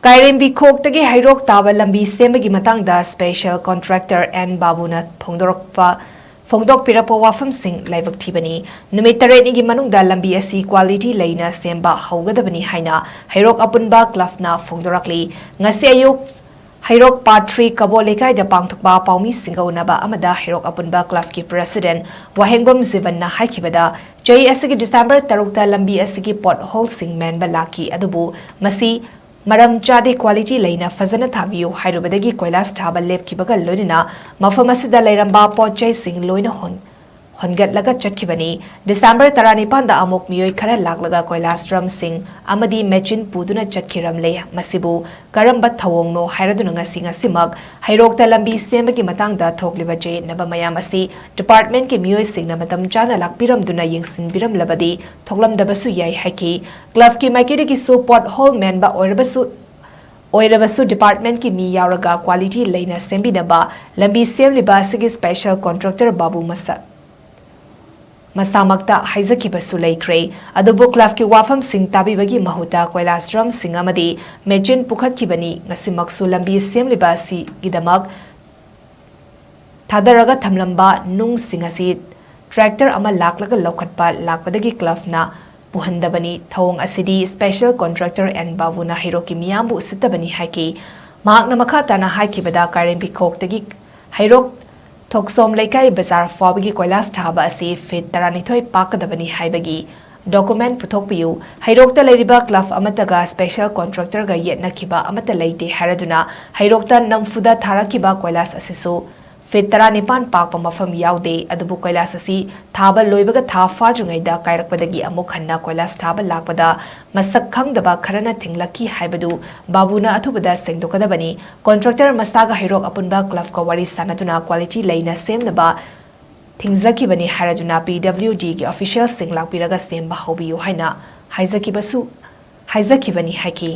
Kairembikhok Tagi Heirok Taba Lambi Sembagi Matangda Special Contractor and Babu Fongdokpirakpa WAFAM sing LAIBAK THIBANI NUMIT Taretnigi MANUNGDA Lambi asi quality LEINA SEMBA HOUGADABANI HAINA Heirok APUNBA CLUFNA FONGDORAKLI ngasi ayuk Heirok Part 3 Kabo Lekai da Pangthokba Paumi Singaunaba Amada Heirok APUNBA Club ki President Wahengbam Zivanna haikibada Jai asigi December tarukta Lambi asigi pothole sing menba laki adubu masi Maram chade quality LEINA fazana thaviyo hairubadagi koilas thaba lepkibaga loinina mafam asida leiramba potjai sing loina hongatlaga chatkibani December 19 da amok miyoi khara laklaga koilas drum sing amadi machine puduna chatkiram le masibu karamba thawongno hairaduna ngasi ngasimak Heirok Taba Lambi Sembagi Matangda thokliba je naba mayam asi department ke miyoi singna matam chana lakpiram duna yingsin biram labadi thoklam dabasu yai haki club ki maikiri ki so pothole menba oirabasu department ki mi yauraga quality LEINA sembi naba lambi semliba sigi special contractor Babu Masamakta haizakibasu leikre adubu club ki WAFAM sing tabibagi mahuta koilas drum sing amadi mechin pukhatkibani ngasimaksu lambi semliba si gidamak thadaraga thamlamba nung singasi tractor ama laklaga lokhatpa lakpadagi club na puhandabani thawong asidi special contractor and Babu na Heirok ki miyambu sitabani haki mahakna makata na haikibada Kairembikhok Tagi Heirok Thoksom Leikai Bazar Fobagi Koilas Taba asi fit taranithoi pakadabani haibagi document puthokpiu Heirok ta leiriba club amataga special contractor ga yetnakiba amata leite haraduna Heirok ta namfuda tharakiba koilas asisu fit taranipan pakpa mafam yaude adubu koilas asi thaba loibaga tha fajungaida kairakpadagi amuk hanna koilas thaba lakpada masak khangdaba kharana thinglaki haibadu babuna athubada sengdokadabani contractor mastaga Heirok APUNBA club ka wari sanatuna quality LEINA semnaba thingzakibani haraduna PWD ki official singlakpiraga semba hobiyu haina haizakibani haki